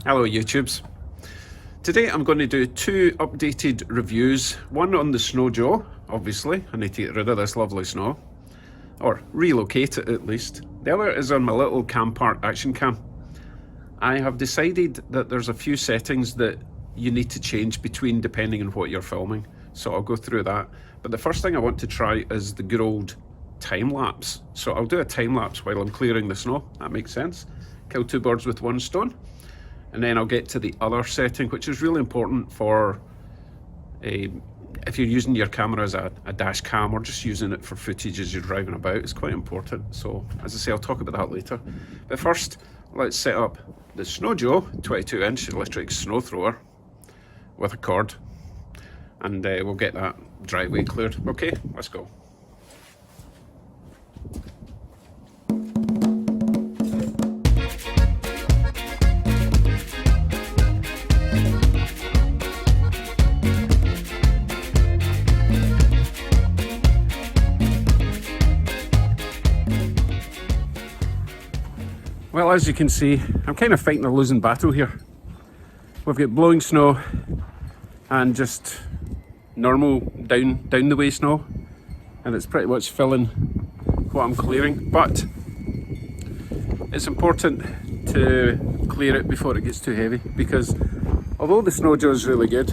Hello YouTubes. Today I'm going to do two updated reviews. One on the Snow Joe, obviously. I need to get rid of this lovely snow. Or relocate it at least. The other is on my little Campark action cam. I have decided that there's a few settings that you need to change between depending on what you're filming. So I'll go through that. But the first thing I want to try is the good old time lapse. So I'll do a time lapse while I'm clearing the snow. That makes sense. Kill two birds with one stone. And then I'll get to the other setting, which is really important for if you're using your camera as a dash cam or just using it for footage as you're driving about. It's quite important. So as I say, I'll talk about that later. But first, let's set up the Snow Joe 22-inch electric snow thrower with a cord, and we'll get that driveway cleared. Okay, let's go. Well, as you can see, I'm kind of fighting a losing battle here. We've got blowing snow and just normal down the way snow, and it's pretty much filling what I'm clearing. But it's important to clear it before it gets too heavy, because although the Snow Joe is really good,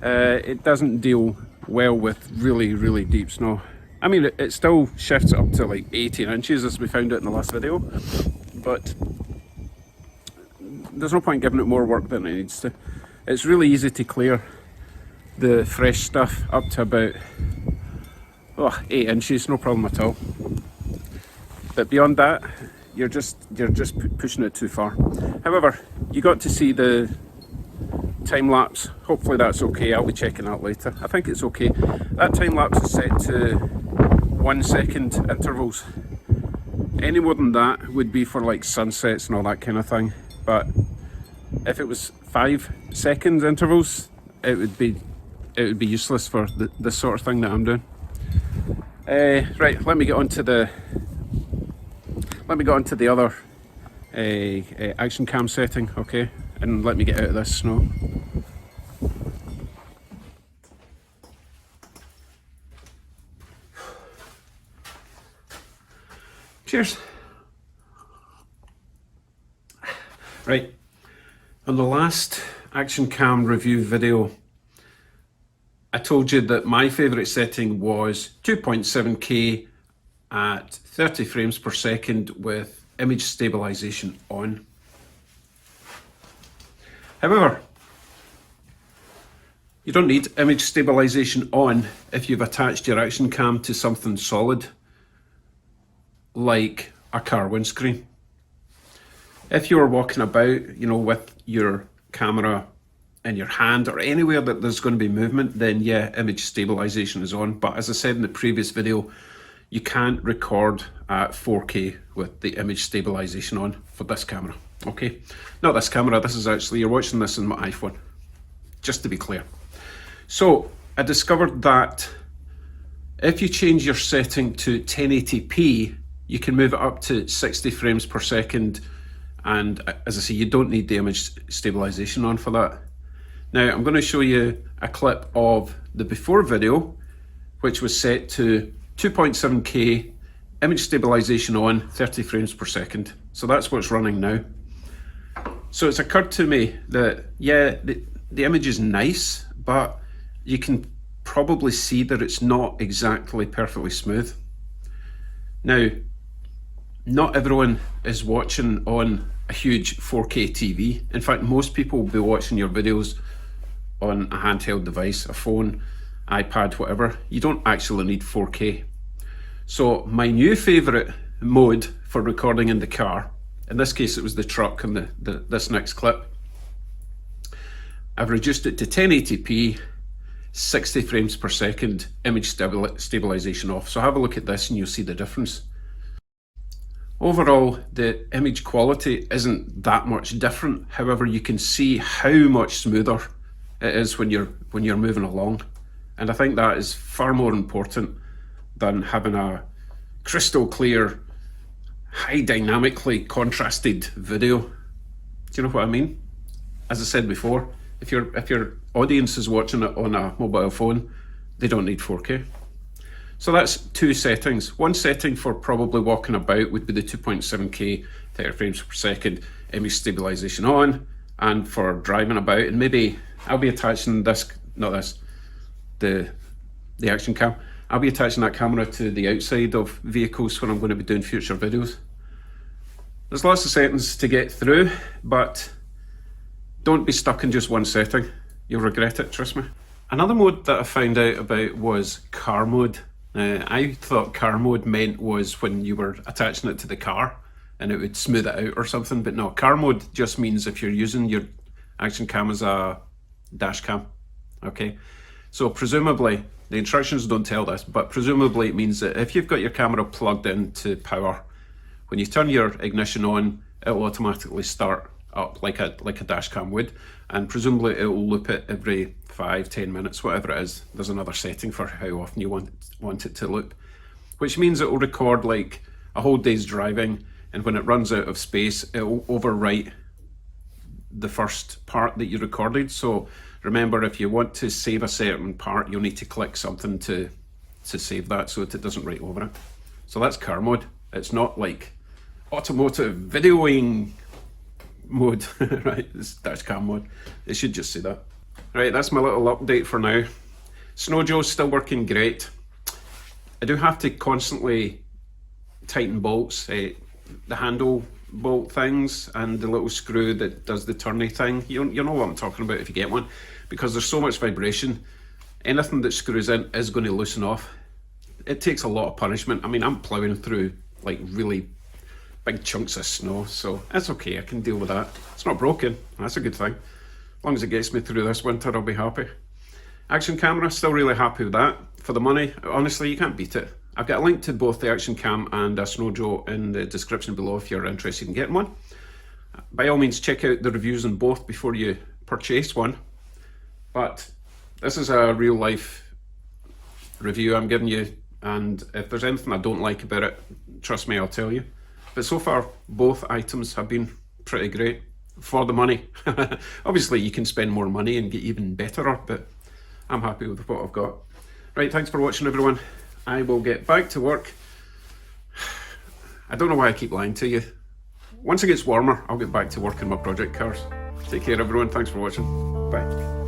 it doesn't deal well with really deep snow. I mean, it still shifts up to like 18 inches as we found out in the last video, but there's no point giving it more work than it needs to. It's really easy to clear the fresh stuff up to about 8 inches, no problem at all. But beyond that, you're just pushing it too far. However, you got to see the time lapse. Hopefully that's okay. I'll be checking that later. I think it's okay. That time lapse is set to 1 second intervals. Any more than that would be for like sunsets and all that kind of thing. But if it was 5 second intervals, it would be useless for the sort of thing that I'm doing. Right, let me get on to the other action cam setting, okay? And let me get out of this snow. Cheers. Right, on the last action cam review video, I told you that my favourite setting was 2.7K at 30 frames per second with image stabilization on. However, you don't need image stabilization on if you've attached your action cam to something solid, like a car windscreen. If you're walking about, you know, with your camera in your hand or anywhere that there's going to be movement, then yeah, image stabilization is on. But as I said in the previous video, you can't record at 4K with the image stabilization on for this camera. Okay, not this camera, this is actually, you're watching this on my iPhone, just to be clear. So I discovered that if you change your setting to 1080p, you can move it up to 60 frames per second. And as I say, you don't need the image stabilization on for that. Now I'm going to show you a clip of the before video, which was set to 2.7K, image stabilization on, 30 frames per second. So that's what's running now. So it's occurred to me that, yeah, the image is nice, but you can probably see that it's not exactly perfectly smooth. Now, not everyone is watching on a huge 4K TV. In fact, most people will be watching your videos on a handheld device, a phone, iPad, whatever. You don't actually need 4K. So my new favorite mode for recording in the car, in this case it was the truck and this next clip, I've reduced it to 1080p, 60 frames per second, image stabilization off. So have a look at this and you'll see the difference. Overall, the image quality isn't that much different. However, you can see how much smoother it is when you're moving along. And I think that is far more important than having a crystal clear, high dynamically contrasted video. Do you know what I mean? As I said before, if your audience is watching it on a mobile phone, they don't need 4K. So that's two settings. One setting for probably walking about would be the 2.7K 30 frames per second image stabilization on, and for driving about, and maybe I'll be attaching this, not this, the action cam. I'll be attaching that camera to the outside of vehicles when I'm going to be doing future videos. There's lots of settings to get through, but don't be stuck in just one setting. You'll regret it, trust me. Another mode that I found out about was car mode. I thought car mode meant was when you were attaching it to the car and it would smooth it out or something, but no, car mode just means if you're using your action cam as a dash cam, okay? So presumably, the instructions don't tell this, but presumably it means that if you've got your camera plugged into power, when you turn your ignition on, it will automatically start up like a dash cam would, and presumably it will loop it every 5-10 minutes, whatever it is. There's another setting for how often you want it to loop, which means it will record like a whole day's driving, and when it runs out of space, it will overwrite the first part that you recorded. So remember, if you want to save a certain part, you'll need to click something to save that so that it doesn't write over it. So that's car mode. It's not like automotive videoing mode, right? It's dash cam mode. It should just say that. Right, that's my little update for now. Snowjoe's still working great. I do have to constantly tighten bolts, the handle bolt things and the little screw that does the turny thing. You know what I'm talking about if you get one, because there's so much vibration. Anything that screws in is going to loosen off. It takes a lot of punishment. I mean, I'm ploughing through like really big chunks of snow, so it's okay, I can deal with that. It's not broken, that's a good thing. As long as it gets me through this winter, I'll be happy. Action camera, still really happy with that. For the money, honestly, you can't beat it. I've got a link to both the action cam and a Snowjoe in the description below if you're interested in getting one. By all means, check out the reviews on both before you purchase one. But this is a real life review I'm giving you, and if there's anything I don't like about it, trust me, I'll tell you. But so far, both items have been pretty great for the money. Obviously, you can spend more money and get even better, but I'm happy with what I've got. Right, thanks for watching, everyone. I will get back to work. I don't know why I keep lying to you. Once it gets warmer, I'll get back to working my project cars. Take care, everyone. Thanks for watching. Bye.